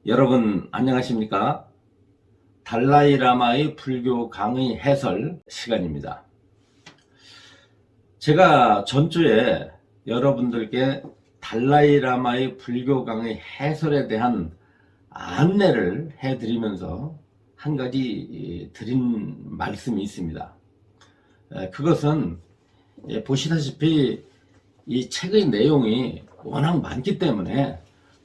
여러분 안녕하십니까? 달라이라마의 불교 강의 해설 시간입니다. 제가 전주에 여러분들께 달라이라마의 불교 강의 해설에 대한 안내를 해드리면서 한 가지 드린 말씀이 있습니다. 그것은 보시다시피 이 책의 내용이 워낙 많기 때문에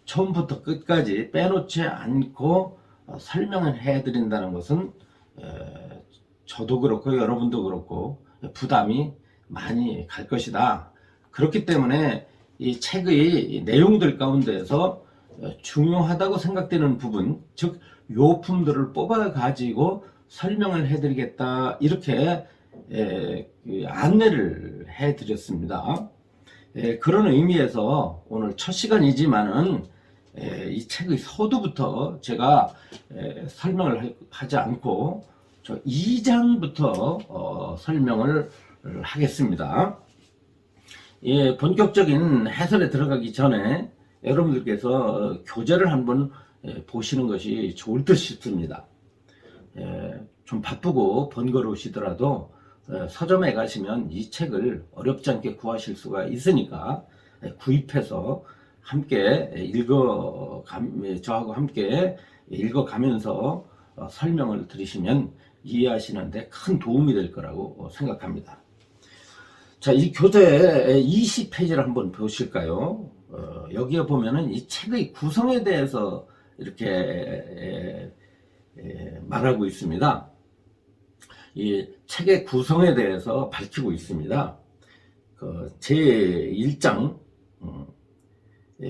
처음부터 끝까지 빼놓지 않고 설명을 해드린다는 것은 저도 그렇고 여러분도 그렇고 부담이 많이 갈 것이다. 그렇기 때문에 이 책의 내용들 가운데에서 중요하다고 생각되는 부분, 즉 요품들을 뽑아 가지고 설명을 해드리겠다, 이렇게 안내를 해드렸습니다. 그런 의미에서 오늘 첫 시간이지만은 이 책의 서두부터 제가 설명을 하지 않고 저 2장부터 설명을 하겠습니다. 본격적인 해설에 들어가기 전에 여러분들께서 교재를 한번 보시는 것이 좋을 듯 싶습니다. 좀 바쁘고 번거로우시더라도 서점에 가시면 이 책을 어렵지 않게 구하실 수가 있으니까 구입해서 함께 저하고 함께 읽어가면서 설명을 들으시면 이해하시는데 큰 도움이 될 거라고 생각합니다. 자, 이 교재 20페이지를 한번 보실까요? 여기에 보면은 이 책의 구성에 대해서 이렇게 말하고 있습니다. 이 책의 구성에 대해서 밝히고 있습니다. 제1장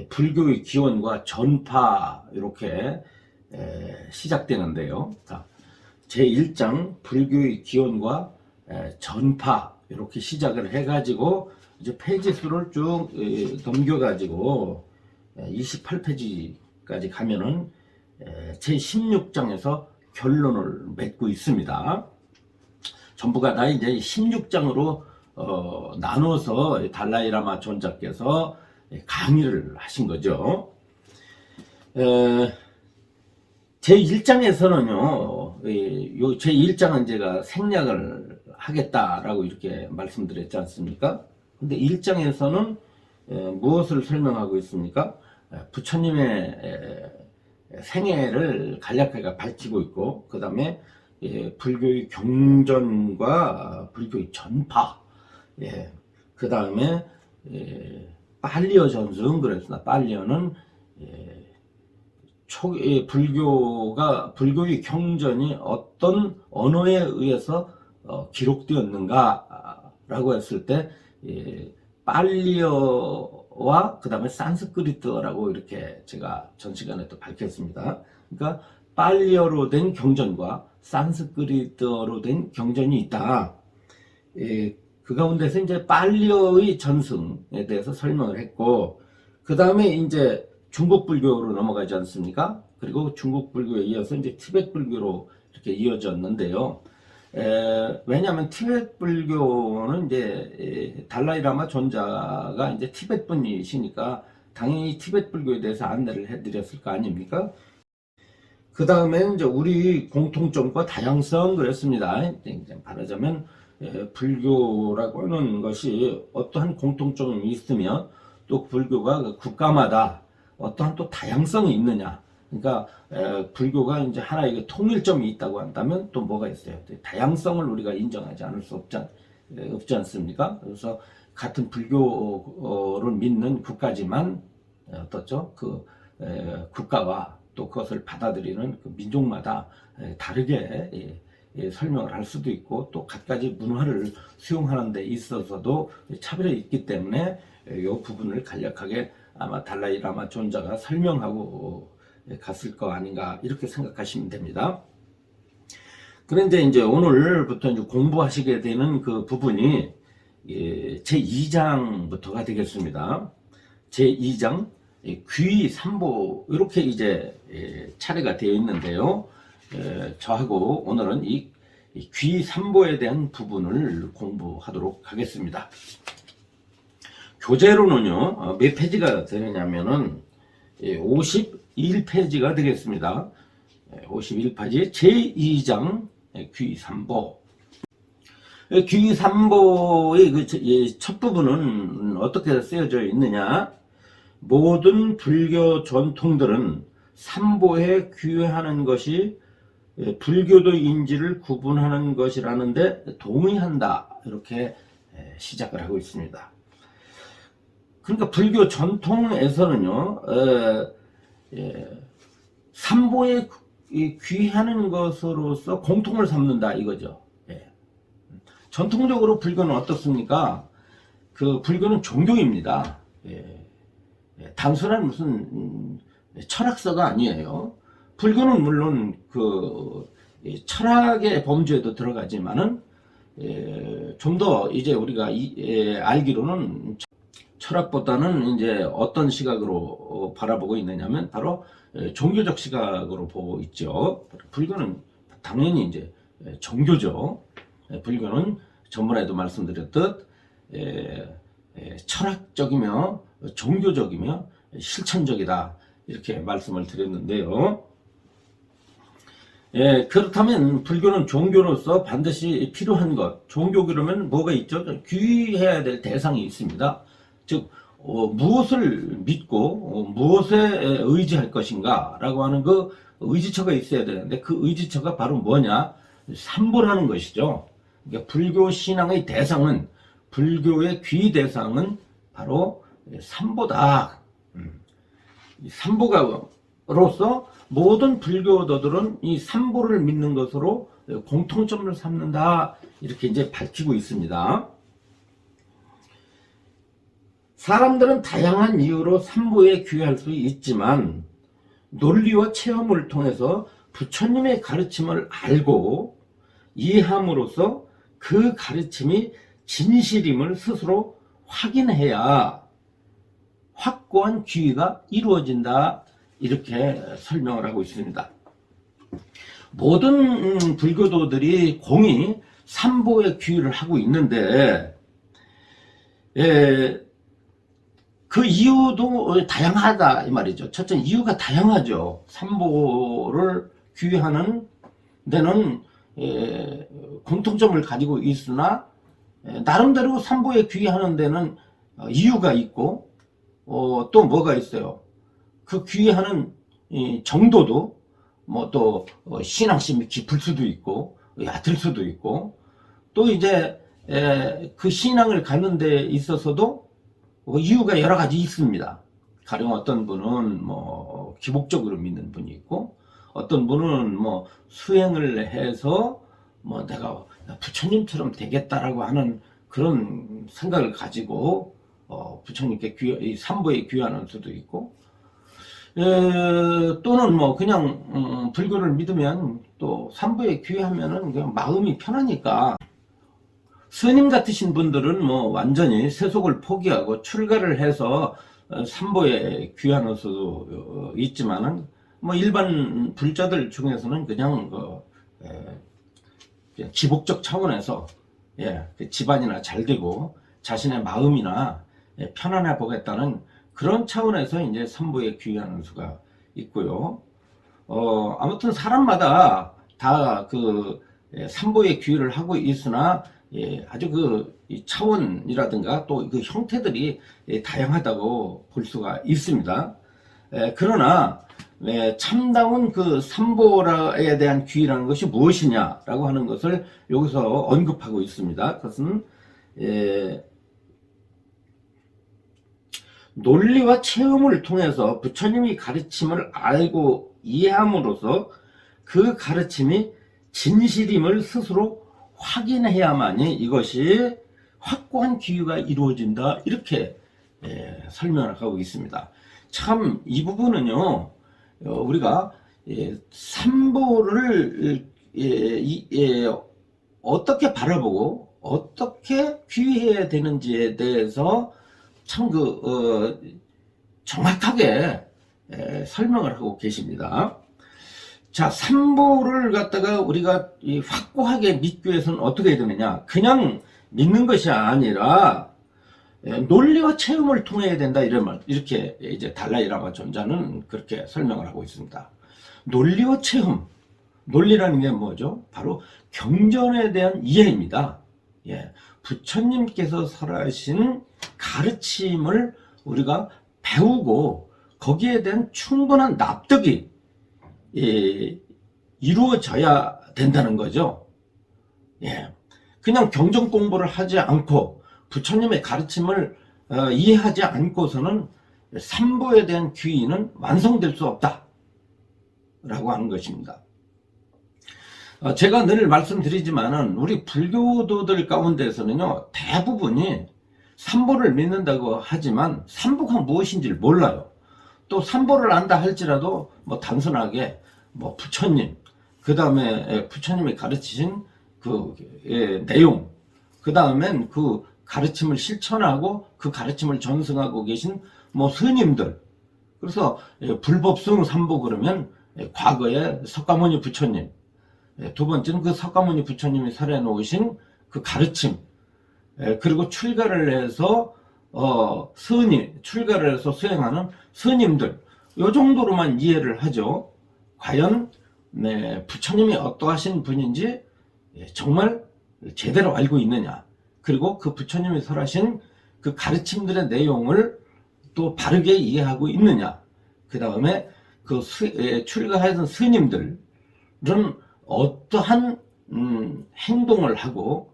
불교의 기원과 전파, 이렇게 시작되는데요. 제1장 불교의 기원과 전파, 이렇게 시작을 해가지고 이제 페이지 수를 쭉 넘겨가지고 28페이지까지 가면은 제16장에서 결론을 맺고 있습니다. 전부가 다 이제 16장으로 나눠서 달라이라마 존자께서 강의를 하신 거죠. 제1장에서는요, 제1장은 제가 생략을 하겠다라고 이렇게 말씀드렸지 않습니까? 근데 1장에서는 무엇을 설명하고 있습니까? 부처님의 생애를 간략하게 밝히고 있고, 그 다음에 불교의 경전과 불교의 전파, 그 다음에 빨리어 전승, 그랬으나 빨리어는 불교의 경전이 어떤 언어에 의해서 기록되었는가라고 했을 때 빨리어와 그 다음에 산스크리트어라고 이렇게 제가 전 시간에 또 밝혔습니다. 그러니까 빨리어로 된 경전과 산스크리트어로 된 경전이 있다. 그 가운데서 이제 빨리어의 전승에 대해서 설명을 했고, 그 다음에 이제 중국 불교로 넘어가지 않습니까? 그리고 중국 불교에 이어서 이제 티베트 불교로 이렇게 이어졌는데요. 왜냐하면 티베트 불교는 이제 달라이라마 존자가 이제 티베트 분이시니까 당연히 티베트 불교에 대해서 안내를 해드렸을 거 아닙니까? 그 다음에 이제 우리 공통점과 다양성, 그랬습니다. 말하자면 불교라고 하는 것이 어떠한 공통점이 있으면 또 불교가 국가마다 어떠한 또 다양성이 있느냐. 그러니까 불교가 이제 하나의 통일점이 있다고 한다면 또 뭐가 있어요? 다양성을 우리가 인정하지 않을 수 없지 않습니까? 그래서 같은 불교를 믿는 국가지만 어떻죠? 그 국가와 또 그것을 받아들이는 그 민족마다 다르게 설명을 할 수도 있고, 또 갖가지 문화를 수용하는 데 있어서도 차별이 있기 때문에 이 부분을 간략하게 아마 달라이라마 존자가 설명하고 갔을 거 아닌가, 이렇게 생각하시면 됩니다. 그런데 이제 오늘부터 이제 공부하시게 되는 그 부분이 제2장부터가 되겠습니다. 제2장 귀삼보, 이렇게 이제 차례가 되어 있는데요. 저하고 오늘은 이 귀삼보에 대한 부분을 공부하도록 하겠습니다. 교재로는요, 몇 페이지가 되느냐면은 51페이지가 되겠습니다. 51페이지 제2장 귀삼보. 귀삼보의 첫 부분은 어떻게 쓰여져 있느냐? 모든 불교 전통들은 삼보에 귀하는 것이 불교도 인지를 구분하는 것이라는데 동의한다. 이렇게 시작을 하고 있습니다. 그러니까 불교 전통에서는요, 삼보에 귀하는 것으로서 공통을 삼는다 이거죠. 전통적으로 불교는 어떻습니까? 그 불교는 종교입니다. 단순한 무슨 철학서가 아니에요. 불교는 물론 그 철학의 범주에도 들어가지만은 좀 더 이제 우리가 알기로는 철학보다는 이제 어떤 시각으로 바라보고 있느냐면 바로 종교적 시각으로 보고 있죠. 불교는 당연히 이제 종교죠. 불교는 전번에도 말씀드렸듯 철학적이며 종교적이며 실천적이다 이렇게 말씀을 드렸는데요. 그렇다면 불교는 종교로서 반드시 필요한 것, 종교 그러면 뭐가 있죠? 귀해야 될 대상이 있습니다. 즉 무엇을 믿고 무엇에 의지할 것인가 라고 하는 그 의지처가 있어야 되는데 그 의지처가 바로 뭐냐? 삼보라는 것이죠. 그러니까 불교 신앙의 대상은, 불교의 귀 대상은 바로 삼보다. 삼보가로서 모든 불교도들은 이 삼보를 믿는 것으로 공통점을 삼는다 이렇게 이제 밝히고 있습니다. 사람들은 다양한 이유로 삼보에 귀할 수 있지만 논리와 체험을 통해서 부처님의 가르침을 알고 이해함으로써 그 가르침이 진실임을 스스로 확인해야 확고한 귀의가 이루어진다 이렇게 설명을 하고 있습니다. 모든 불교도들이 공히 삼보에 귀의를 하고 있는데 그 이유도 다양하다 이 말이죠. 첫째 이유가 다양하죠. 삼보를 귀의하는 데는 공통점을 가지고 있으나 나름대로 삼보에 귀의하는 데는 이유가 있고 또 뭐가 있어요. 그 귀의하는 정도도 뭐 또 신앙심이 깊을 수도 있고 얕을 수도 있고 또 이제 그 신앙을 갖는 데 있어서도 이유가 여러 가지 있습니다. 가령 어떤 분은 뭐 기복적으로 믿는 분이 있고 어떤 분은 뭐 수행을 해서 뭐 내가 부처님처럼 되겠다라고 하는 그런 생각을 가지고 부처님께 이 삼보에 귀하는 수도 있고 또는 뭐 그냥 불교를 믿으면 또 삼보에 귀하면은 그냥 마음이 편하니까 스님 같으신 분들은 뭐 완전히 세속을 포기하고 출가를 해서 삼보에 귀하는 수도 있지만은 뭐 일반 불자들 중에서는 그냥 그냥 기복적 차원에서 집안이나 잘 되고 자신의 마음이나 편안해 보겠다는 그런 차원에서 이제 삼보에 귀의하는 수가 있고요. 아무튼 사람마다 다 그 삼보에 귀의를 하고 있으나 아주 그 차원이라든가 또 그 형태들이 다양하다고 볼 수가 있습니다. 그러나 참다운 그 삼보에 대한 귀의라는 것이 무엇이냐라고 하는 것을 여기서 언급하고 있습니다. 그것은 논리와 체험을 통해서 부처님이 가르침을 알고 이해함으로써 그 가르침이 진실임을 스스로 확인해야만이 이것이 확고한 귀의가 이루어진다 이렇게 설명을 하고 있습니다. 참 이 부분은요 우리가 삼보를 어떻게 바라보고 어떻게 귀의해야 되는지에 대해서 참 정확하게 설명을 하고 계십니다. 자, 삼보를 갖다가 우리가 확고하게 믿기 위해서는 어떻게 해야 되느냐? 그냥 믿는 것이 아니라 논리와 체험을 통해야 된다 이런 말 이렇게 이제 달라이라마 존자는 그렇게 설명을 하고 있습니다. 논리와 체험, 논리라는 게 뭐죠? 바로 경전에 대한 이해입니다. 예, 부처님께서 설하신 가르침을 우리가 배우고 거기에 대한 충분한 납득이 이루어져야 된다는 거죠. 예, 그냥 경전 공부를 하지 않고 부처님의 가르침을 이해하지 않고서는 삼보에 대한 귀의는 완성될 수 없다 라고 하는 것입니다. 제가 늘 말씀드리지만은 우리 불교도들 가운데서는요 대부분이 삼보를 믿는다고 하지만 삼보가 무엇인지를 몰라요. 또 삼보를 안다 할지라도 뭐 단순하게 뭐 부처님, 그 다음에 부처님이 가르치신 그 내용, 그 다음엔 그 가르침을 실천하고 그 가르침을 전승하고 계신 뭐 스님들. 그래서 불법승 삼보 그러면 과거에 석가모니 부처님, 두 번째는 그 석가모니 부처님이 설해 놓으신 그 가르침, 그리고 출가를 해서 출가를 해서 수행하는 스님들, 요 정도로만 이해를 하죠. 과연 부처님이 어떠하신 분인지 정말 제대로 알고 있느냐, 그리고 그 부처님이 설하신 그 가르침들의 내용을 또 바르게 이해하고 있느냐, 그 다음에 그 출가하던 스님들은 어떠한 행동을 하고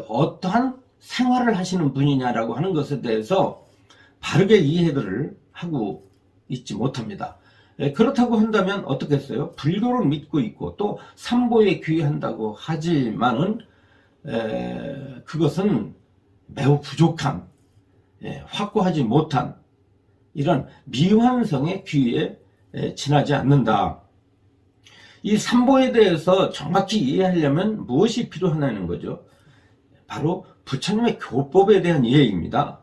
어떠한 생활을 하시는 분이냐라고 하는 것에 대해서 바르게 이해를 하고 있지 못합니다. 그렇다고 한다면 어떻겠어요? 불교를 믿고 있고 또 삼보에 귀의한다고 하지만은 그것은 매우 부족한, 확고하지 못한 이런 미완성의 귀의에 지나지 않는다. 이 삼보에 대해서 정확히 이해하려면 무엇이 필요하냐는 거죠. 바로 부처님의 교법에 대한 이해입니다.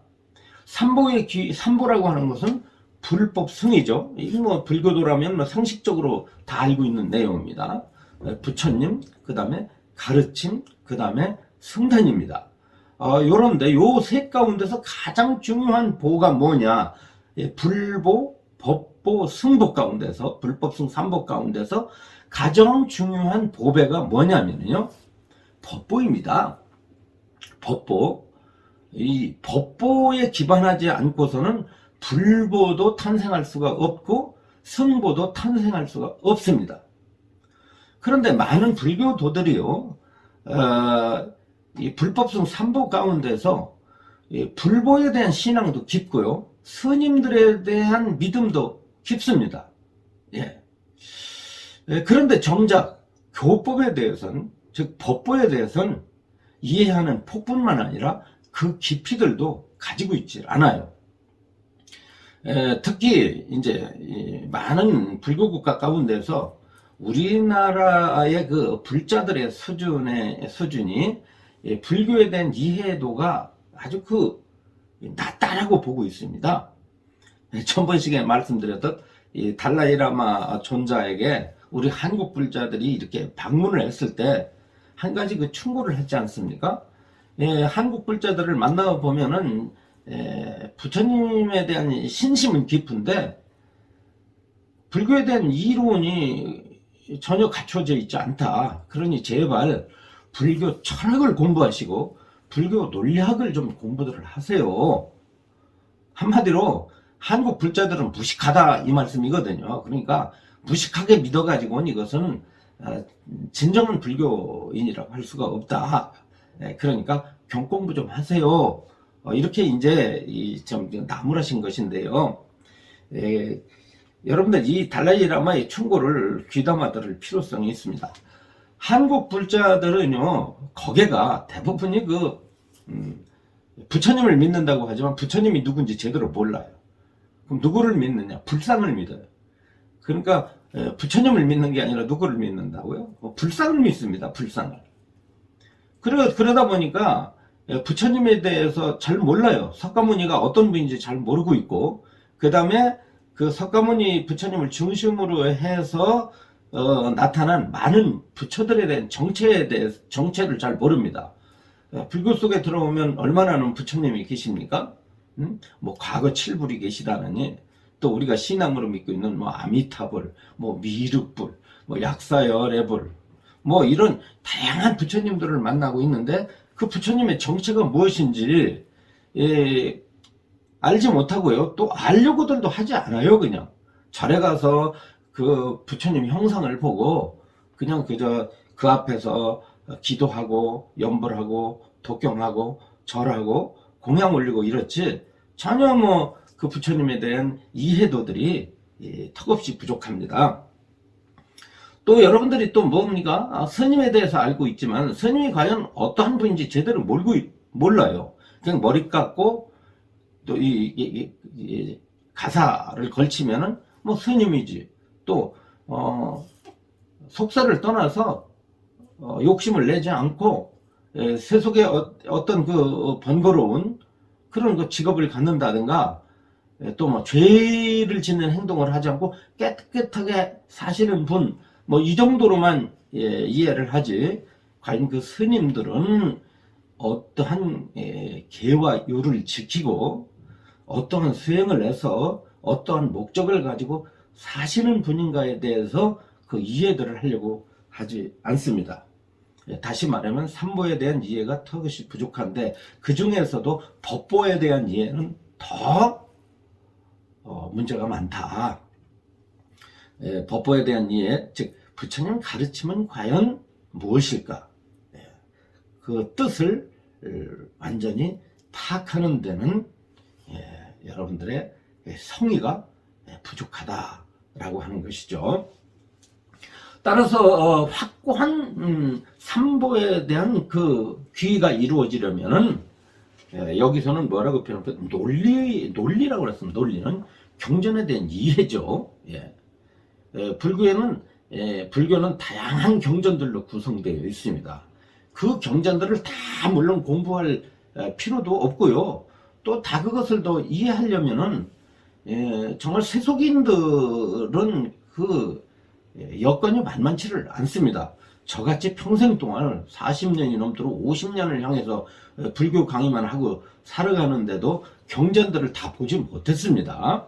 삼보라고 하는 것은 불법승이죠. 이게 뭐 불교도라면 뭐 상식적으로 다 알고 있는 내용입니다. 부처님, 그 다음에 가르침, 그 다음에 승단입니다. 요런데 요 셋 가운데서 가장 중요한 보가 뭐냐? 불보, 법보, 승보 가운데서, 불법승 삼보 가운데서 가장 중요한 보배가 뭐냐면요, 법보입니다. 법보. 이 법보에 기반하지 않고서는 불보도 탄생할 수가 없고 승보도 탄생할 수가 없습니다. 그런데 많은 불교도들이요, 이 불법승 삼보 가운데서 불보에 대한 신앙도 깊고요, 스님들에 대한 믿음도 깊습니다. 예. 그런데 정작 교법에 대해서는, 즉 법보에 대해서는 이해하는 폭뿐만 아니라 그 깊이들도 가지고 있지 않아요. 특히 이제 많은 불교 국가 가운데서 우리나라의 그 불자들의 수준이 불교에 대한 이해도가 아주 낮다라고 보고 있습니다. 전번시간에 말씀드렸던 이 달라이라마 존자에게 우리 한국 불자들이 이렇게 방문을 했을 때 한 가지 그 충고를 했지 않습니까? 한국 불자들을 만나 보면은 부처님에 대한 신심은 깊은데 불교에 대한 이론이 전혀 갖춰져 있지 않다. 그러니 제발 불교 철학을 공부하시고 불교 논리학을 좀 공부들을 하세요. 한마디로 한국 불자들은 무식하다 이 말씀이거든요. 그러니까 무식하게 믿어가지고는 이것은 진정한 불교인이라고 할 수가 없다. 그러니까 경공부 좀 하세요. 이렇게 이제 좀 나무라신 것인데요. 여러분들 이 달라이라마의 충고를 귀담아 들을 필요성이 있습니다. 한국 불자들은요, 거기가 대부분이 부처님을 믿는다고 하지만 부처님이 누군지 제대로 몰라요. 그럼 누구를 믿느냐? 불상을 믿어요. 그러니까 부처님을 믿는 게 아니라 누구를 믿는다고요? 불상을 믿습니다. 불상을. 그러다 보니까 부처님에 대해서 잘 몰라요. 석가모니가 어떤 분인지 잘 모르고 있고, 그 다음에 그 석가모니 부처님을 중심으로 해서 나타난 많은 부처들에 대한 정체를 잘 모릅니다. 불교 속에 들어오면 얼마나 부처님이 계십니까? 뭐 과거 칠불이 계시다느니, 또 우리가 신앙으로 믿고 있는 뭐 아미타불, 뭐 미륵불, 뭐 약사열애불, 뭐 이런 다양한 부처님들을 만나고 있는데, 그 부처님의 정체가 무엇인지 알지 못하고요. 또 알려고들도 하지 않아요. 그냥 절에 가서 그 부처님 형상을 보고 그냥 그저 그 앞에서 기도하고 염불하고 독경하고 절하고 공양 올리고 이렇지, 전혀 뭐 그 부처님에 대한 이해도들이 턱없이 부족합니다. 또 여러분들이 또 뭡니까? 스님에 대해서 알고 있지만 스님이 과연 어떠한 분인지 제대로 몰라요. 그냥 머리 깎고 또 이 가사를 걸치면은 뭐 스님이지. 또 속사를 떠나서 욕심을 내지 않고 세속의 어떤 그 번거로운 그런 그 직업을 갖는다든가, 또 뭐 죄를 짓는 행동을 하지 않고 깨끗하게 사시는 분, 뭐 이 정도로만 이해를 하지, 과연 그 스님들은 어떠한 계와 요를 지키고 어떠한 수행을 해서 어떠한 목적을 가지고 사시는 분인가에 대해서 그 이해들을 하려고 하지 않습니다. 다시 말하면 삼보에 대한 이해가 턱없이 부족한데, 그 중에서도 법보에 대한 이해는 더 문제가 많다. 법보에 대한 이해, 즉 부처님 가르침은 과연 무엇일까? 그 뜻을 완전히 파악하는 데는 여러분들의 성의가 부족하다라고 하는 것이죠. 따라서 확고한 삼보에 대한 그 귀의가 이루어지려면은 여기서는 뭐라고 표현할까? 논리라고 그랬습니다. 논리는 경전에 대한 이해죠. 불교는 다양한 경전들로 구성되어 있습니다. 그 경전들을 다 물론 공부할 필요도 없고요. 또 다 그것을 더 이해하려면은 정말 세속인들은 그 여건이 만만치를 않습니다. 저같이 평생 동안 40년이 넘도록 50년을 향해서 불교 강의만 하고 살아가는데도 경전들을 다 보지 못했습니다.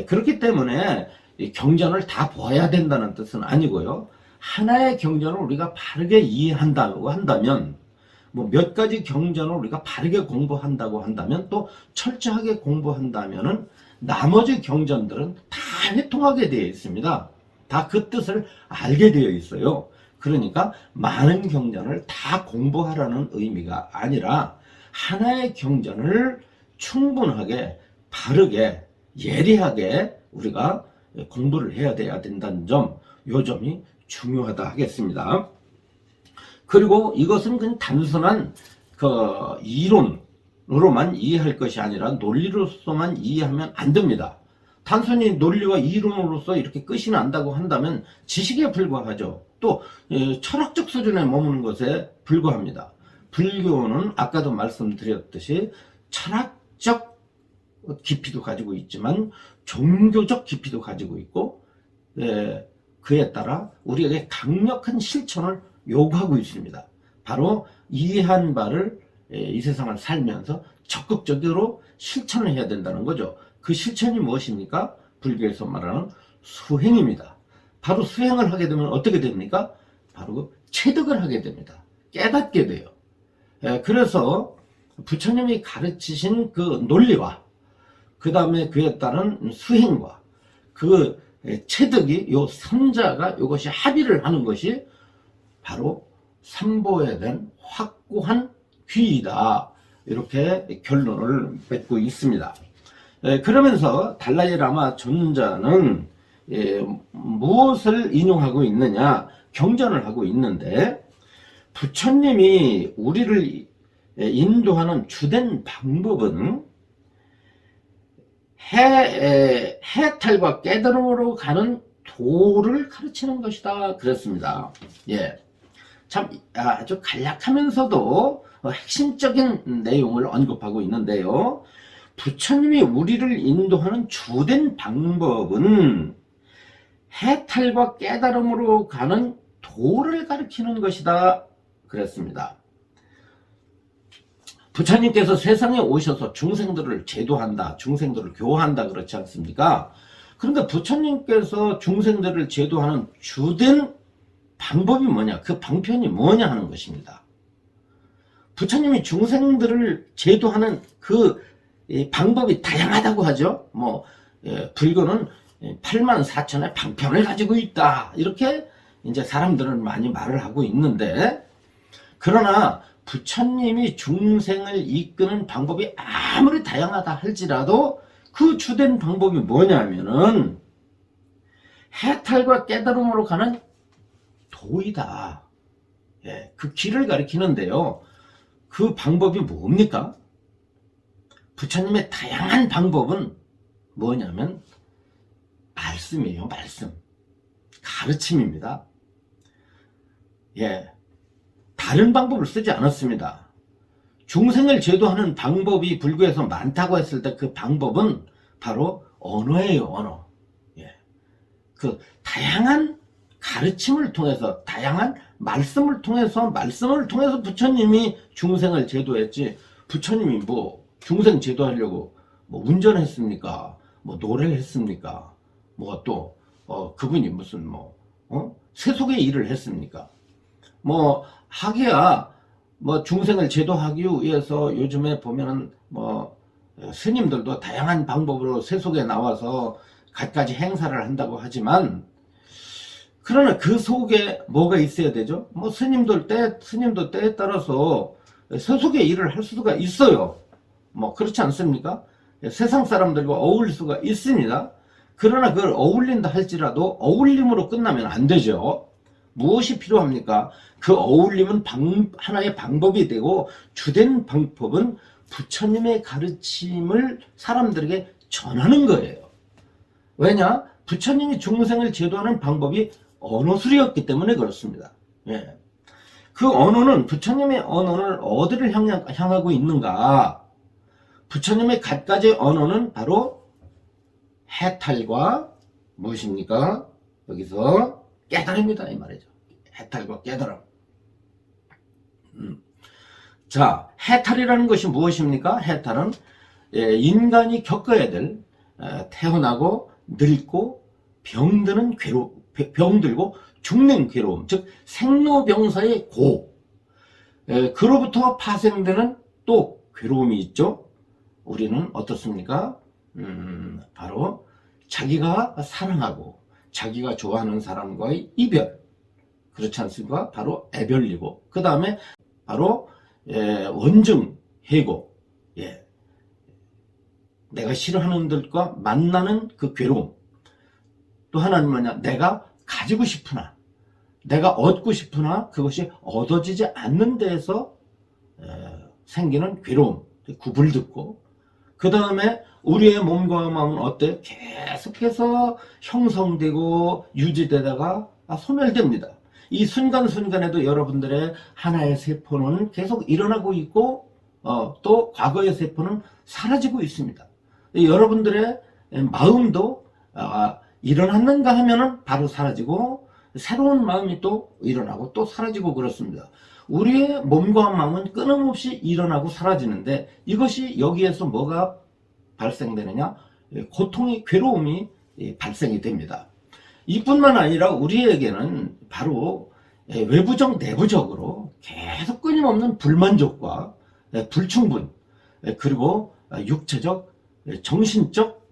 그렇기 때문에 경전을 다 봐야 된다는 뜻은 아니고요. 하나의 경전을 우리가 바르게 이해한다고 한다면, 뭐 몇 가지 경전을 우리가 바르게 공부한다고 한다면, 또 철저하게 공부한다면은 나머지 경전들은 다 회통하게 되어 있습니다. 다 그 뜻을 알게 되어 있어요. 그러니까 많은 경전을 다 공부하라는 의미가 아니라 하나의 경전을 충분하게 바르게 예리하게 우리가 공부를 해야 된다는 점, 요 점이 중요하다 하겠습니다. 그리고 이것은 그냥 단순한 그 이론으로만 이해할 것이 아니라 논리로서만 이해하면 안 됩니다. 단순히 논리와 이론으로서 이렇게 끝이 난다고 한다면 지식에 불과하죠. 또 철학적 수준에 머무는 것에 불과합니다. 불교는 아까도 말씀드렸듯이 철학적 깊이도 가지고 있지만 종교적 깊이도 가지고 있고, 그에 따라 우리에게 강력한 실천을 요구하고 있습니다. 바로 이해한 바를 이 세상을 살면서 적극적으로 실천을 해야 된다는 거죠. 그 실천이 무엇입니까? 불교에서 말하는 수행입니다. 바로 수행을 하게 되면 어떻게 됩니까? 바로 체득을 하게 됩니다. 깨닫게 돼요. 그래서 부처님이 가르치신 그 논리와 그 다음에 그에 따른 수행과 그 체득이, 요 삼자가 이것이 합의를 하는 것이 바로 삼보에 대한 확고한 귀이다, 이렇게 결론을 맺고 있습니다. 그러면서 달라이 라마 존자는 무엇을 인용하고 있느냐, 경전을 하고 있는데, 부처님이 우리를 인도하는 주된 방법은 해탈과 깨달음으로 가는 도를 가르치는 것이다 그랬습니다. 참 아주 간략하면서도 핵심적인 내용을 언급하고 있는데요. 부처님이 우리를 인도하는 주된 방법은 해탈과 깨달음으로 가는 도를 가르치는 것이다 그랬습니다. 부처님께서 세상에 오셔서 중생들을 제도한다, 중생들을 교화한다 그렇지 않습니까? 그런데 부처님께서 중생들을 제도하는 주된 방법이 뭐냐, 그 방편이 뭐냐 하는 것입니다. 부처님이 중생들을 제도하는 그 방법이 다양하다고 하죠. 불교는 84,000의 방편을 가지고 있다, 이렇게 이제 사람들은 많이 말을 하고 있는데, 그러나 부처님이 중생을 이끄는 방법이 아무리 다양하다 할지라도 그 주된 방법이 뭐냐면은 해탈과 깨달음으로 가는 도이다. 예, 그 길을 가리키는데요. 그 방법이 뭡니까? 부처님의 다양한 방법은 뭐냐면 말씀이에요. 말씀. 가르침입니다. 예, 다른 방법을 쓰지 않았습니다. 중생을 제도하는 방법이 불교에서 많다고 했을 때 그 방법은 바로 언어예요. 언어. 예, 그 다양한 가르침을 통해서, 다양한 말씀을 통해서 부처님이 중생을 제도했지, 부처님이 중생 제도하려고 운전했습니까? 노래를 했습니까? 그분이 무슨 세속의 일을 했습니까? 하기야 중생을 제도하기 위해서 요즘에 보면은 스님들도 다양한 방법으로 세속에 나와서 갖가지 행사를 한다고 하지만, 그러나 그 속에 뭐가 있어야 되죠? 스님도 때에 따라서 세속의 일을 할 수가 있어요. 그렇지 않습니까? 세상 사람들과 어울릴 수가 있습니다. 그러나 그걸 어울린다 할지라도 어울림으로 끝나면 안 되죠. 무엇이 필요합니까? 그 어울림은 하나의 방법이 되고, 주된 방법은 부처님의 가르침을 사람들에게 전하는 거예요. 왜냐? 부처님이 중생을 제도하는 방법이 언어술이었기 때문에 그렇습니다. 예. 그 언어는, 부처님의 언어는 어디를 향하고 있는가? 부처님의 갖가지 언어는 바로 해탈과 무엇입니까? 여기서 깨달음이다, 이 말이죠. 해탈과 깨달음. 자, 해탈이라는 것이 무엇입니까? 해탈은 인간이 겪어야 될 태어나고 늙고 병들고 죽는 괴로움, 즉 생로병사의 그로부터 파생되는 또 괴로움이 있죠. 우리는 어떻습니까? 바로 자기가 사랑하고 자기가 좋아하는 사람과의 이별, 그렇지 않습니까? 바로 애별리고, 그 다음에 바로 원증 해고, 내가 싫어하는 들과 만나는 그 괴로움. 또 하나는 뭐냐, 내가 가지고 싶으나, 내가 얻고 싶으나 그것이 얻어지지 않는 데에서 생기는 괴로움, 구불듣고, 그 다음에 우리의 몸과 마음은 어때? 계속해서 형성되고 유지되다가 소멸됩니다. 이 순간순간에도 여러분들의 하나의 세포는 계속 일어나고 있고, 또 과거의 세포는 사라지고 있습니다. 여러분들의 마음도 일어났는가 하면은 바로 사라지고, 새로운 마음이 또 일어나고 또 사라지고 그렇습니다. 우리의 몸과 마음은 끊임없이 일어나고 사라지는데, 이것이 여기에서 뭐가 발생되느냐? 고통이, 괴로움이 발생이 됩니다. 이뿐만 아니라 우리에게는 바로 외부적 내부적으로 계속 끊임없는 불만족과 불충분, 그리고 육체적 정신적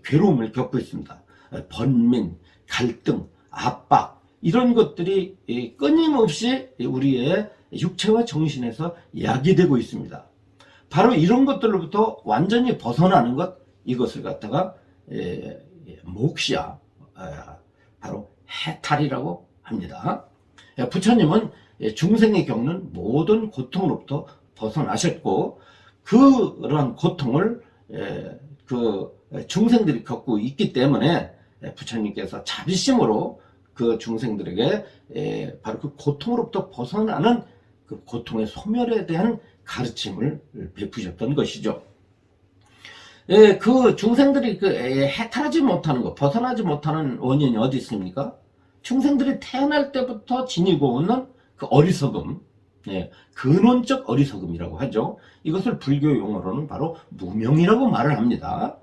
괴로움을 겪고 있습니다. 번민, 갈등, 압박, 이런 것들이 끊임없이 우리의 육체와 정신에서 야기되고 있습니다. 바로 이런 것들로부터 완전히 벗어나는 것, 이것을 갖다가 몫이야, 바로 해탈이라고 합니다. 부처님은 중생이 겪는 모든 고통으로부터 벗어나셨고, 그러한 고통을 그 중생들이 겪고 있기 때문에 부처님께서 자비심으로 그 중생들에게 바로 그 고통으로부터 벗어나는 그 고통의 소멸에 대한 가르침을 베푸셨던 것이죠. 그 중생들이 해탈하지 못하는 것, 벗어나지 못하는 원인이 어디 있습니까? 중생들이 태어날 때부터 지니고 오는 그 어리석음, 예, 근원적 어리석음이라고 하죠. 이것을 불교 용어로는 바로 무명이라고 말을 합니다.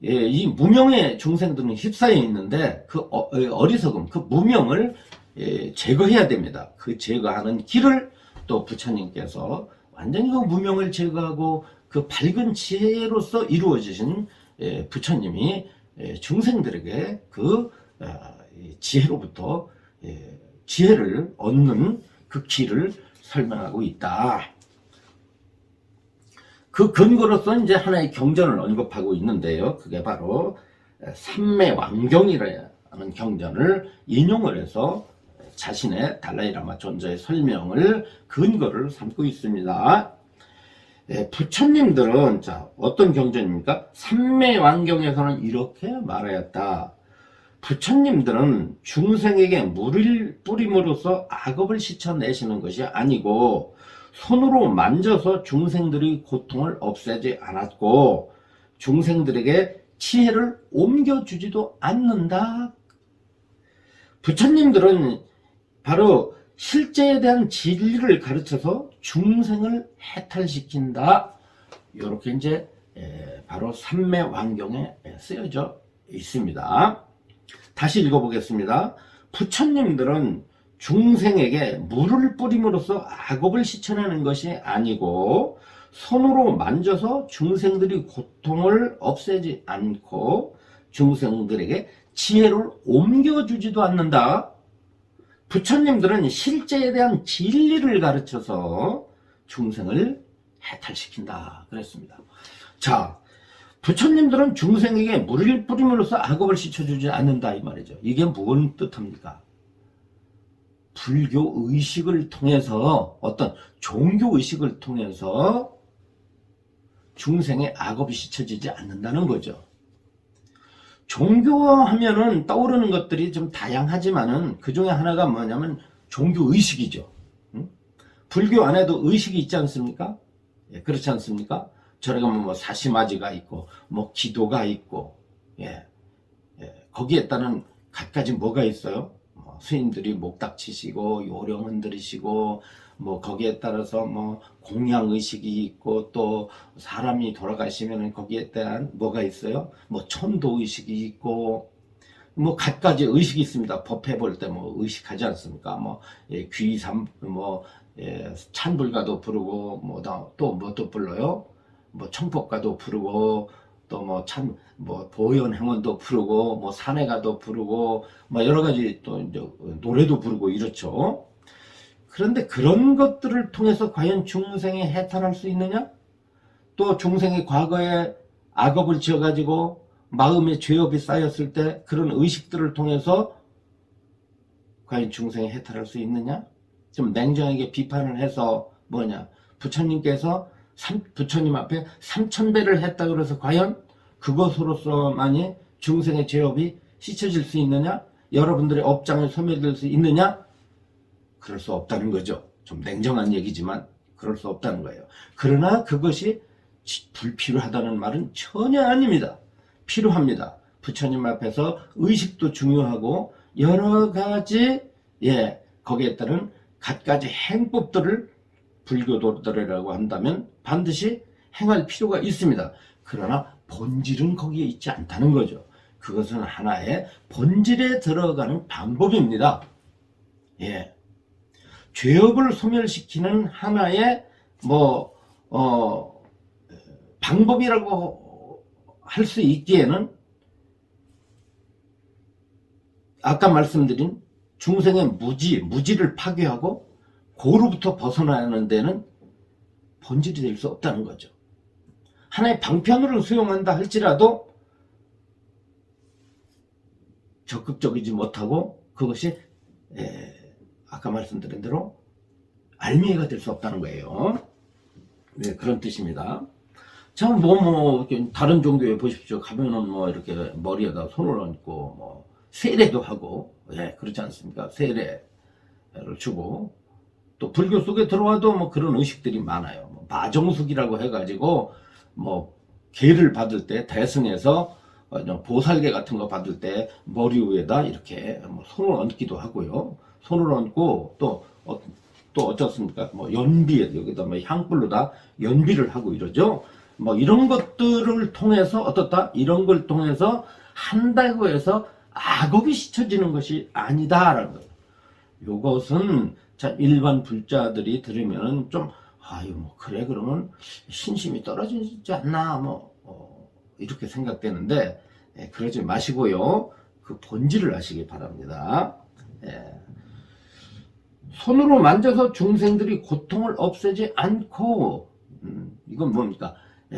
예, 이 무명의 중생들은 휩싸여 있는데 그 어리석음, 그 무명을 제거해야 됩니다. 그 제거하는 길을 또 부처님께서 완전히 그 무명을 제거하고 그 밝은 지혜로서 이루어지신 부처님이 중생들에게 그 지혜로부터 지혜를 얻는 그 길을 설명하고 있다. 그 근거로서 이제 하나의 경전을 언급하고 있는데요. 그게 바로 삼매왕경이라는 경전을 인용을 해서 자신의 달라이라마 존자의 설명을 근거를 삼고 있습니다. 부처님들은 자 어떤 경전입니까? 삼매왕경에서는 이렇게 말하였다. 부처님들은 중생에게 물을 뿌림으로써 악업을 씻어내시는 것이 아니고 손으로 만져서 중생들의 고통을 없애지 않았고 중생들에게 지혜를 옮겨주지도 않는다. 부처님들은 바로 실제에 대한 진리를 가르쳐서 중생을 해탈시킨다. 이렇게 이제 바로 삼매왕경에 쓰여져 있습니다. 다시 읽어보겠습니다. 부처님들은 중생에게 물을 뿌림으로써 악업을 씻어내는 것이 아니고 손으로 만져서 중생들이 고통을 없애지 않고 중생들에게 지혜를 옮겨주지도 않는다. 부처님들은 실제에 대한 진리를 가르쳐서 중생을 해탈시킨다 그랬습니다. 자, 부처님들은 중생에게 물을 뿌림으로써 악업을 씻어주지 않는다 이 말이죠. 이게 무슨 뜻합니까? 불교 의식을 통해서 어떤 종교 의식을 통해서 중생의 악업이 씻어지지 않는다는 거죠. 종교하면은 떠오르는 것들이 좀 다양하지만은 그 중에 하나가 뭐냐면 종교 의식이죠. 불교 안에도 의식이 있지 않습니까? 예, 그렇지 않습니까? 저래 가면 뭐 사시마지가 있고 뭐 기도가 있고 거기에 따른 갖가지 뭐가 있어요? 스님들이 목닥 치시고 요령 흔들으시고 뭐 거기에 따라서 뭐 공양 의식이 있고 또 사람이 돌아가시면 거기에 대한 뭐가 있어요? 뭐 천도 의식이 있고 뭐 갖가지 의식이 있습니다. 법회 볼 때 뭐 의식하지 않습니까? 뭐 귀삼 뭐 찬불가도 부르고 뭐 또 뭐 불러요? 뭐 청법가도 부르고 또 뭐 참 뭐 보현행원도 부르고 뭐 산해가도 부르고 뭐 여러 가지 또 이제 노래도 부르고 이렇죠. 그런데 그런 것들을 통해서 과연 중생이 해탈할 수 있느냐? 또 중생이 과거에 악업을 지어가지고 마음에 죄업이 쌓였을 때 그런 의식들을 통해서 과연 중생이 해탈할 수 있느냐? 좀 냉정하게 비판을 해서 뭐냐? 부처님께서 부처님 앞에 3000배를 했다 그래서 과연 그것으로서만이 중생의 죄업이 씻어질 수 있느냐? 여러분들의 업장에 소멸될 수 있느냐? 그럴 수 없다는 거죠. 좀 냉정한 얘기지만 그럴 수 없다는 거예요. 그러나 그것이 불필요하다는 말은 전혀 아닙니다. 필요합니다. 부처님 앞에서 의식도 중요하고 여러 가지 거기에 따른 갖가지 행법들을 불교도들이라고 한다면 반드시 행할 필요가 있습니다. 그러나 본질은 거기에 있지 않다는 거죠. 그것은 하나의 본질에 들어가는 방법입니다. 죄업을 소멸시키는 하나의 방법이라고 할 수 있기에는 아까 말씀드린 중생의 무지를 파괴하고 고로부터 벗어나는 데는 본질이 될 수 없다는 거죠. 하나의 방편으로 수용한다 할지라도 적극적이지 못하고 그것이 아까 말씀드린 대로 알미가 될 수 없다는 거예요. 네, 그런 뜻입니다. 참 다른 종교에 보십시오. 가면은 뭐 이렇게 머리에다 손을 얹고 뭐 세례도 하고 그렇지 않습니까? 세례를 주고 또 불교 속에 들어와도 뭐 그런 의식들이 많아요. 뭐 마정숙이라고 해가지고 뭐 계를 받을 때 대승에서 보살계 같은 거 받을 때 머리 위에다 이렇게 뭐 손을 얹기도 하고요. 손을 얹고 또 또 어떻습니까? 뭐 연비, 여기다 뭐 향불로다 연비를 하고 이러죠. 뭐 이런 것들을 통해서 어떻다? 이런 걸 통해서 한다고 해서 악업이 씻어지는 것이 아니다라는 거예요. 요것은 자 일반 불자들이 들으면 좀 아유 뭐 그래 그러면 신심이 떨어지지 않나 뭐 이렇게 생각되는데 그러지 마시고요. 그 본질을 아시기 바랍니다. 손으로 만져서 중생들이 고통을 없애지 않고 이건 뭡니까?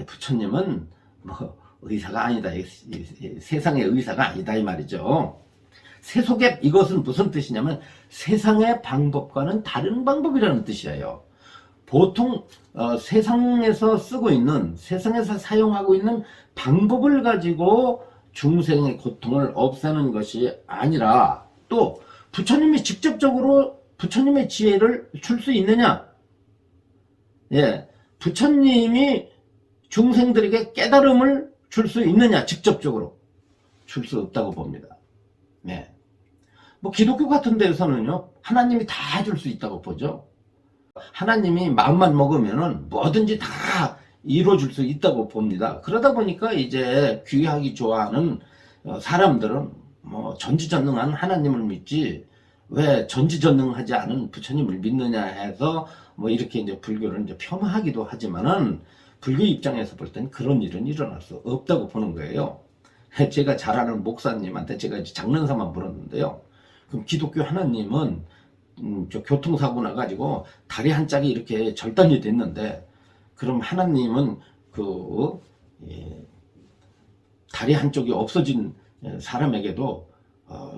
부처님은 뭐 의사가 아니다. 세상의 의사가 아니다 이 말이죠. 세속의 이것은 무슨 뜻이냐면 세상의 방법과는 다른 방법이라는 뜻이에요. 보통 세상에서 쓰고 있는 세상에서 사용하고 있는 방법을 가지고 중생의 고통을 없애는 것이 아니라 또 부처님이 직접적으로 부처님의 지혜를 줄 수 있느냐? 예, 부처님이 중생들에게 깨달음을 줄 수 있느냐? 직접적으로 줄 수 없다고 봅니다. 네. 뭐 기독교 같은 데서는요 하나님이 다 해줄 수 있다고 보죠. 하나님이 마음만 먹으면은 뭐든지 다 이루어줄 수 있다고 봅니다. 그러다 보니까 이제 귀하기 좋아하는 사람들은 뭐 전지전능한 하나님을 믿지 왜 전지전능하지 않은 부처님을 믿느냐 해서 뭐 이렇게 이제 불교를 이제 폄하하기도 하지만은 불교 입장에서 볼 땐 그런 일은 일어날 수 없다고 보는 거예요. 제가 잘 아는 목사님한테 제가 이제 장난삼아 물었는데요. 그럼 기독교 하나님은 저 교통사고 나가지고 다리 한 짝이 이렇게 절단이 됐는데 그럼 하나님은 다리 한쪽이 없어진 사람에게도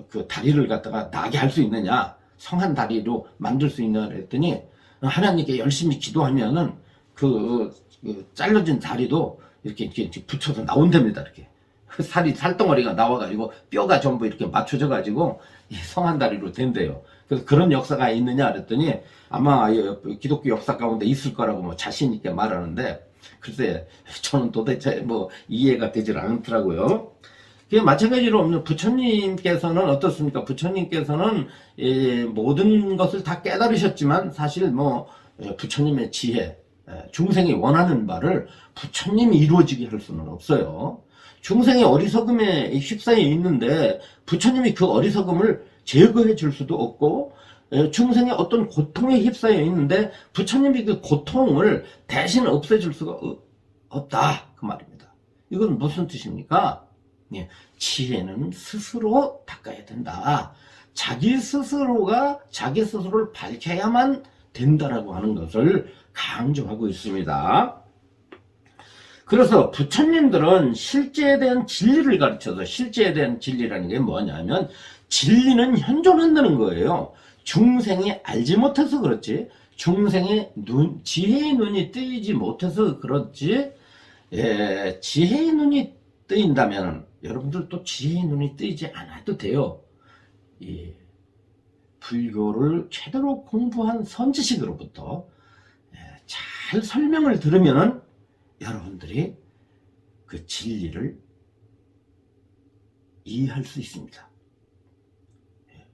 그 다리를 갖다가 나게 할 수 있느냐 성한 다리로 만들 수 있느냐 그랬더니 하나님께 열심히 기도하면은 그 잘라진 다리도 이렇게 붙여서 나온답니다. 이렇게 살덩어리가 나와가지고 뼈가 전부 이렇게 맞춰져 가지고 성한 다리로 된대요. 그래서 그런 역사가 있느냐 그랬더니 아마 기독교 역사 가운데 있을 거라고 뭐 자신 있게 말하는데 글쎄 저는 도대체 뭐 이해가 되질 않더라고요. 마찬가지로 부처님께서는 어떻습니까? 부처님께서는 모든 것을 다 깨달으셨지만 사실 뭐 부처님의 지혜, 중생이 원하는 바를 부처님이 이루어지게 할 수는 없어요. 중생의 어리석음에 휩싸여 있는데 부처님이 그 어리석음을 제거해 줄 수도 없고 중생의 어떤 고통에 휩싸여 있는데 부처님이 그 고통을 대신 없애줄 수가 없다 그 말입니다. 이건 무슨 뜻입니까? 지혜는 스스로 닦아야 된다. 자기 스스로가 자기 스스로를 밝혀야만 된다라고 하는 것을 강조하고 있습니다. 그래서 부처님들은 실제에 대한 진리를 가르쳐서 실제에 대한 진리라는 게 뭐냐면 진리는 현존한다는 거예요. 중생이 알지 못해서 그렇지 중생의 지혜의 눈이 뜨이지 못해서 그렇지 지혜의 눈이 뜨인다면 여러분들 또 지혜의 눈이 뜨이지 않아도 돼요. 불교를 제대로 공부한 선지식으로부터 잘 설명을 들으면은 여러분들이 그 진리를 이해할 수 있습니다.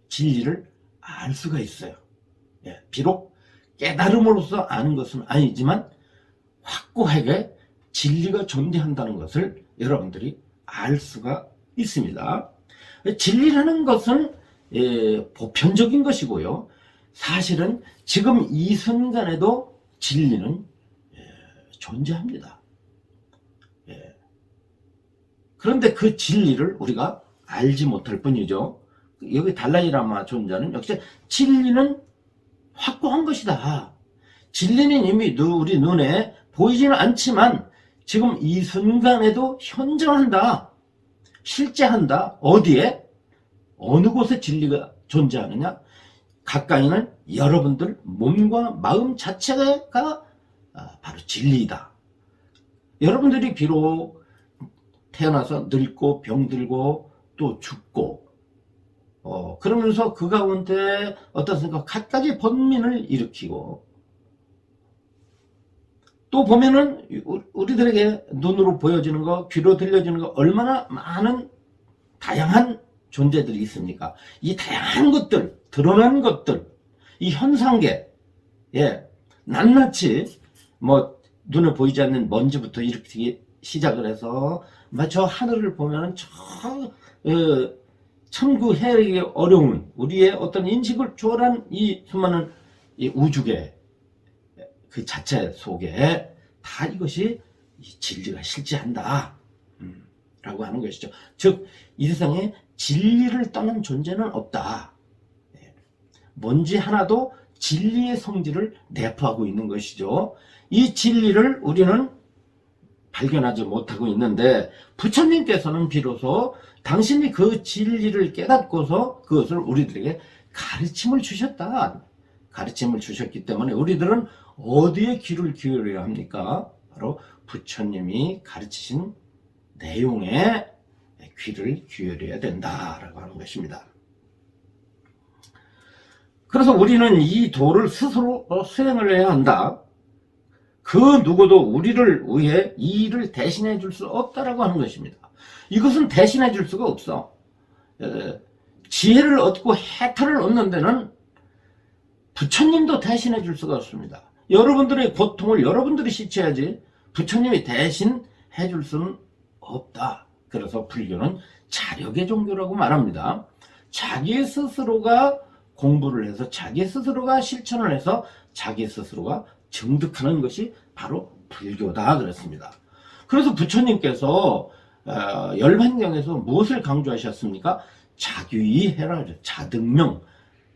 진리를 알 수가 있어요. 비록 깨달음으로써 아는 것은 아니지만 확고하게 진리가 존재한다는 것을 여러분들이 알 수가 있습니다. 진리라는 것은 보편적인 것이고요. 사실은 지금 이 순간에도 진리는 존재합니다. 그런데 그 진리를 우리가 알지 못할 뿐이죠. 여기 달라이라마 존자는 역시 진리는 확고한 것이다. 진리는 이미 우리 눈에 보이지는 않지만 지금 이 순간에도 현존한다. 실제한다. 어디에? 어느 곳에 진리가 존재하느냐? 가까이는 여러분들 몸과 마음 자체가 바로 진리이다. 여러분들이 비록 태어나서 늙고 병들고 또 죽고 그러면서 그 가운데 어떻습니까? 갖가지 번민을 일으키고 또 보면은 우리들에게 눈으로 보여지는 거, 귀로 들려지는 거 얼마나 많은 다양한 존재들이 있습니까? 이 다양한 것들, 드러난 것들, 이 현상계, 예, 낱낱이 뭐 눈에 보이지 않는 먼지부터 이렇게 시작을 해서 저 하늘을 보면은 천구해하기 어려운 우리의 어떤 인식을 초월한 이 수많은 이 우주계 그 자체 속에 다 이것이 진리가 실재한다 라고 하는 것이죠. 즉 이 세상에 진리를 떠난 존재는 없다. 뭔지 하나도 진리의 성질을 내포하고 있는 것이죠. 이 진리를 우리는 발견하지 못하고 있는데 부처님께서는 비로소 당신이 그 진리를 깨닫고서 그것을 우리들에게 가르침을 주셨다. 가르침을 주셨기 때문에 우리들은 어디에 귀를 기울여야 합니까? 바로 부처님이 가르치신 내용에 귀를 기울여야 된다라고 하는 것입니다. 그래서 우리는 이 도를 스스로 수행을 해야 한다. 그 누구도 우리를 위해 이 일을 대신해 줄 수 없다라고 하는 것입니다. 이것은 대신해 줄 수가 없어. 지혜를 얻고 해탈을 얻는 데는 부처님도 대신해 줄 수가 없습니다. 여러분들의 고통을 여러분들이 씻어야지 부처님이 대신 해줄 수는 없다. 그래서 불교는 자력의 종교라고 말합니다. 자기 스스로가 공부를 해서 자기 스스로가 실천을 해서 자기 스스로가 증득하는 것이 바로 불교다 그랬습니다. 그래서 부처님께서 열반경에서 무엇을 강조하셨습니까? 자귀해라, 자등명,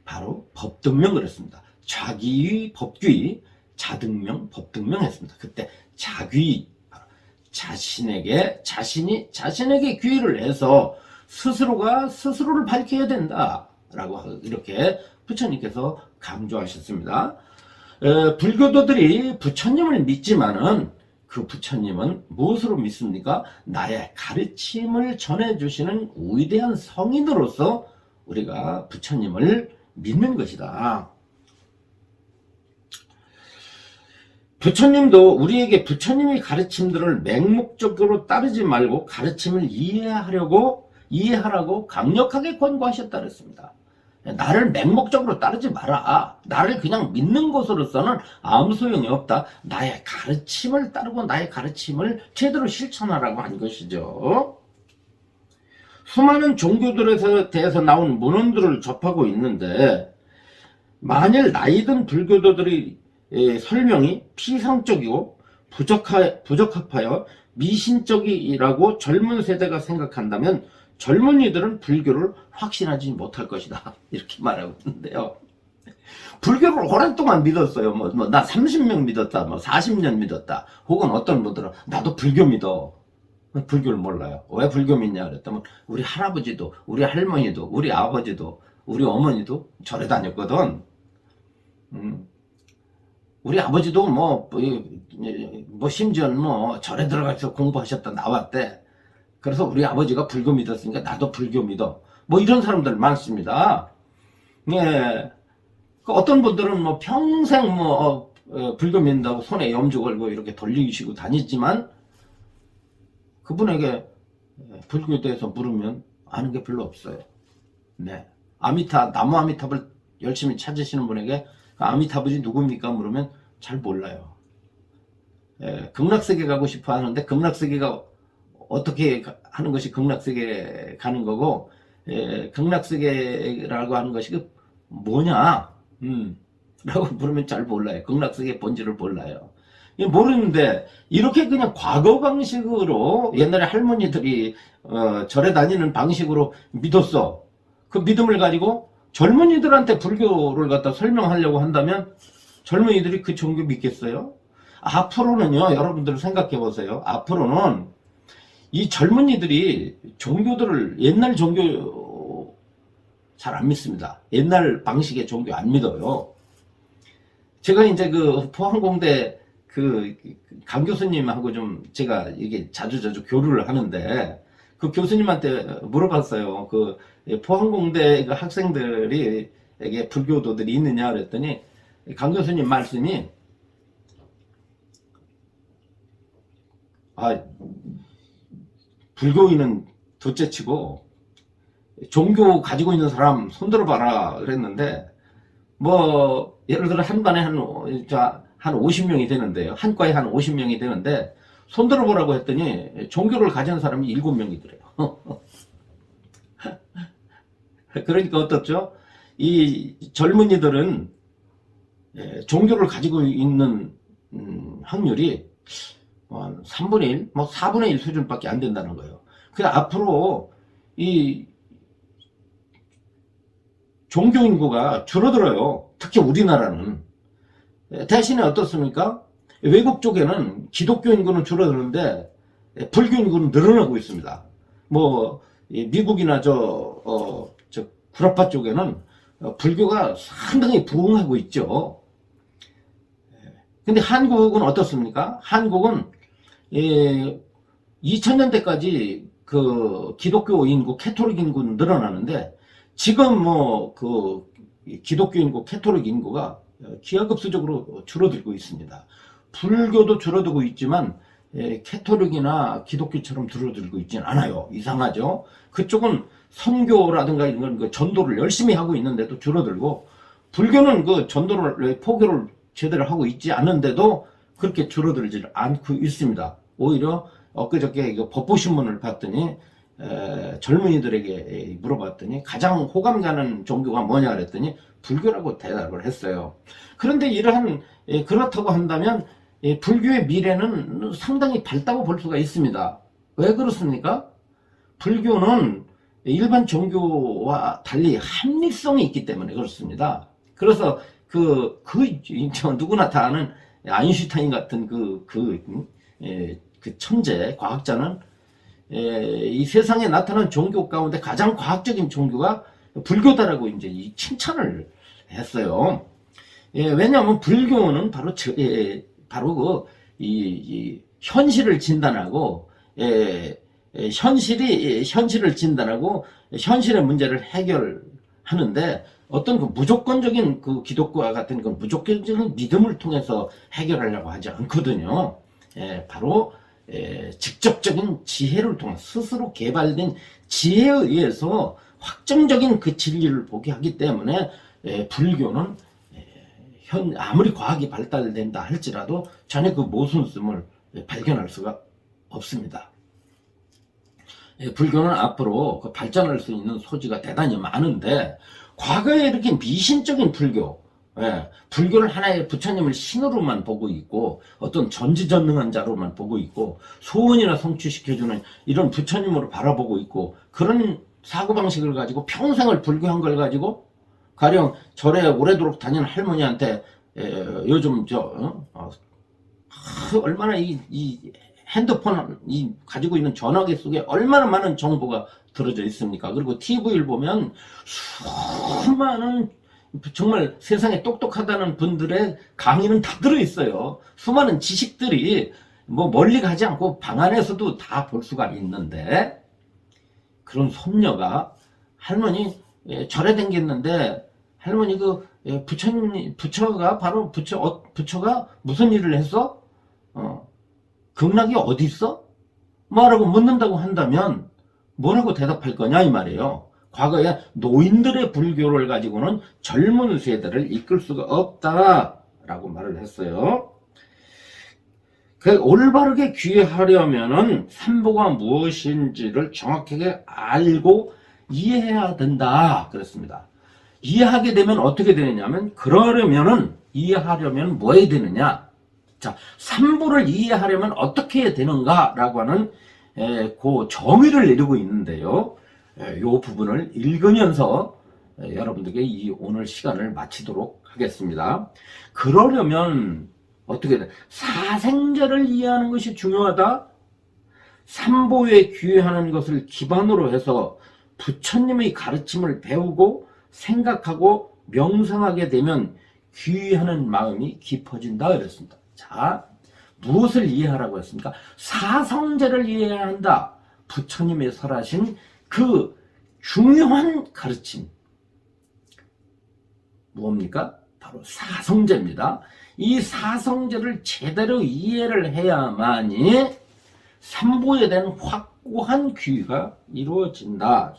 바로 법등명 그랬습니다. 자귀, 법귀, 자등명, 법등명 했습니다. 그때 자귀, 자신이 자신에게 귀를 해서 스스로가 스스로를 밝혀야 된다라고 이렇게 부처님께서 강조하셨습니다. 불교도들이 부처님을 믿지만은 그 부처님은 무엇으로 믿습니까? 나의 가르침을 전해주시는 위대한 성인으로서 우리가 부처님을 믿는 것이다. 부처님도 우리에게 부처님의 가르침들을 맹목적으로 따르지 말고 가르침을 이해하라고 강력하게 권고하셨다 그랬습니다. 나를 맹목적으로 따르지 마라. 나를 그냥 믿는 것으로서는 아무 소용이 없다. 나의 가르침을 따르고 나의 가르침을 제대로 실천하라고 한 것이죠. 수많은 종교들에 대해서 나온 문헌들을 접하고 있는데 만일 나이든 불교도들의 설명이 피상적이고 부적합하여 미신적이라고 젊은 세대가 생각한다면 젊은이들은 불교를 확신하지 못할 것이다. 이렇게 말하고 있는데요. 불교를 오랫동안 믿었어요. 나 30년 믿었다, 40년 믿었다. 혹은 어떤 분들은 나도 불교 믿어. 불교를 몰라요. 왜 불교 믿냐 그랬더니 우리 할아버지도, 우리 할머니도, 우리 아버지도, 우리 어머니도 절에 다녔거든. 우리 아버지도 심지어는 절에 들어가서 공부하셨다 나왔대. 그래서 우리 아버지가 불교 믿었으니까 나도 불교 믿어. 이런 사람들 많습니다. 예. 어떤 분들은 평생 불교 믿는다고 손에 염주 걸고 이렇게 돌리시고 다니지만 그분에게 불교에 대해서 물으면 아는 게 별로 없어요. 네. 나무 아미탑을 열심히 찾으시는 분에게 아미타불이 누굽니까? 물으면 잘 몰라요. 극락세계 가고 싶어 하는데 극락세계가 어떻게 하는 것이 극락세계 가는 거고 극락세계라고 하는 것이 뭐냐? 라고 물으면 잘 몰라요. 극락세계 본질을 몰라요. 모르는데 이렇게 그냥 과거 방식으로 옛날에 할머니들이 절에 다니는 방식으로 믿었어. 그 믿음을 가지고 젊은이들한테 불교를 갖다 설명하려고 한다면 젊은이들이 그 종교 믿겠어요? 앞으로는요, 여러분들 생각해 보세요. 앞으로는 이 젊은이들이 종교들을 옛날 종교 잘 안 믿습니다. 옛날 방식의 종교 안 믿어요. 제가 이제 그 포항공대 그 강 교수님하고 좀 제가 이게 자주 교류를 하는데 그 교수님한테 물어봤어요. 그 포항공대 그 학생들에게 불교도들이 있느냐 그랬더니 강 교수님 말씀이 불교인은 둘째치고 종교 가지고 있는 사람 손들어 봐라 그랬는데 뭐 예를 들어 한 반에 한 50명이 되는데요. 한 과에 한 50명이 되는데 손 들어보라고 했더니 종교를 가진 사람이 7명이더래요. 그러니까 어떻죠? 이 젊은이들은 종교를 가지고 있는 확률이 한 3분의 1, 뭐 4분의 1 수준밖에 안 된다는 거예요. 그래서 앞으로 이 종교 인구가 줄어들어요. 특히 우리나라는. 대신에 어떻습니까? 외국 쪽에는 기독교 인구는 줄어드는데 불교 인구는 늘어나고 있습니다. 뭐 미국이나 저 구라파 쪽에는 불교가 상당히 부흥하고 있죠. 근데 한국은 어떻습니까? 한국은 2000년대까지 그 기독교 인구, 캐토릭 인구는 늘어나는데 지금 뭐 그 기독교 인구, 캐토릭 인구가 기하급수적으로 줄어들고 있습니다. 불교도 줄어들고 있지만 캐토릭이나 기독교처럼 줄어들고 있지는 않아요. 이상하죠? 그쪽은 선교라든가 이런 그 전도를 열심히 하고 있는데도 줄어들고 불교는 그 전도를 포교를 제대로 하고 있지 않은데도 그렇게 줄어들지 않고 있습니다. 오히려 엊그저께 이거 법보신문을 봤더니 젊은이들에게 물어봤더니 가장 호감 가는 종교가 뭐냐 그랬더니 불교라고 대답을 했어요. 그런데 이러한 그렇다고 한다면 불교의 미래는 상당히 밝다고 볼 수가 있습니다. 왜 그렇습니까? 불교는 일반 종교와 달리 합리성이 있기 때문에 그렇습니다. 그래서 누구나 다 아는 아인슈타인 같은 그 천재 과학자는 이 세상에 나타난 종교 가운데 가장 과학적인 종교가 불교다라고 이제 칭찬을 했어요. 왜냐하면 불교는 바로 이 현실을 진단하고 현실을 진단하고 현실의 문제를 해결하는데 어떤 그 무조건적인 그 기독교와 같은 그 무조건적인 믿음을 통해서 해결하려고 하지 않거든요. 바로 직접적인 지혜를 통해 스스로 개발된 지혜에 의해서 확정적인 그 진리를 보게 하기 때문에 불교는 아무리 과학이 발달된다 할지라도 전혀 그 모순성을 발견할 수가 없습니다. 불교는 앞으로 그 발전할 수 있는 소지가 대단히 많은데 과거에 이렇게 미신적인 불교를 하나의 부처님을 신으로만 보고 있고 어떤 전지전능한 자로만 보고 있고 소원이나 성취시켜주는 이런 부처님으로 바라보고 있고 그런 사고방식을 가지고 평생을 불교한 걸 가지고 가령 절에 오래도록 다니는 할머니한테 요즘 얼마나 이 핸드폰 가지고 있는 전화기 속에 얼마나 많은 정보가 들어져 있습니까? 그리고 TV를 보면 수많은 정말 세상에 똑똑하다는 분들의 강의는 다 들어있어요. 수많은 지식들이 뭐 멀리 가지 않고 방 안에서도 다 볼 수가 있는데 그런 손녀가 할머니 절에 댕겼는데 할머니 부처가 바로 부처가 무슨 일을 했어? 극락이 어디 있어? 뭐라고 묻는다고 한다면 뭐라고 대답할 거냐 이 말이에요. 과거에 노인들의 불교를 가지고는 젊은 세대를 이끌 수가 없다라고 말을 했어요. 올바르게 귀하려면은 삼보가 무엇인지를 정확하게 알고 이해해야 된다 그랬습니다. 이해하게 되면 어떻게 되느냐면 이해하려면 뭐 해야 되느냐? 자, 삼보를 이해하려면 어떻게 해야 되는가라고 하는 그 정의를 내리고 있는데요. 이 부분을 읽으면서 여러분들께 이 오늘 시간을 마치도록 하겠습니다. 그러려면 어떻게 돼? 사생제를 이해하는 것이 중요하다. 삼보에 귀하는 것을 기반으로 해서 부처님의 가르침을 배우고 생각하고 명상하게 되면 귀하는 마음이 깊어진다 그랬습니다. 자, 무엇을 이해하라고 했습니까? 사성제를 이해해야 한다. 부처님의 설하신 그 중요한 가르침 뭡니까? 바로 사성제입니다. 이 사성제를 제대로 이해를 해야만이 삼보에 대한 확고한 귀가 이루어진다.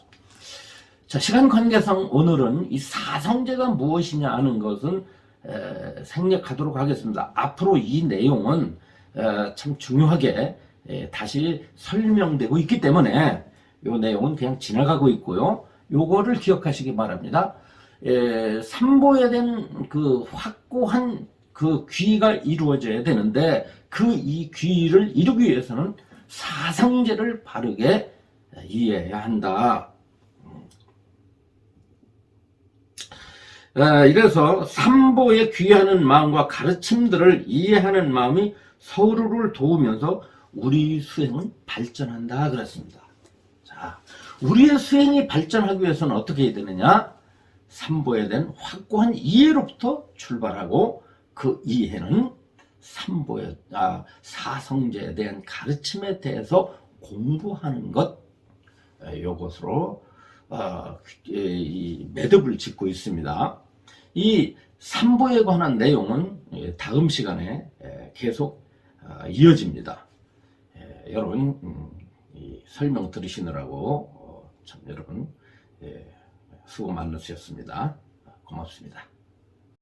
자, 시간 관계상 오늘은 이 사성제가 무엇이냐 하는 것은 생략하도록 하겠습니다. 앞으로 이 내용은 참 중요하게 다시 설명되고 있기 때문에 이 내용은 그냥 지나가고 있고요. 요거를 기억하시기 바랍니다. 삼보에 대한 그 확고한 그 귀의가 이루어져야 되는데 그 이 귀의를 이루기 위해서는 사성제를 바르게 이해해야 한다. 이래서 삼보에 귀의하는 마음과 가르침들을 이해하는 마음이 서로를 도우면서 우리 수행은 발전한다 그랬습니다. 자, 우리의 수행이 발전하기 위해서는 어떻게 해야 되느냐? 삼보에 대한 확고한 이해로부터 출발하고 그 이해는 사성제에 대한 가르침에 대해서 공부하는 것, 요것으로 이 매듭을 짓고 있습니다. 이 삼보에 관한 내용은 다음 시간에 계속 이어집니다. 여러분 설명 들으시느라고 참 여러분 수고 많으셨습니다. 고맙습니다.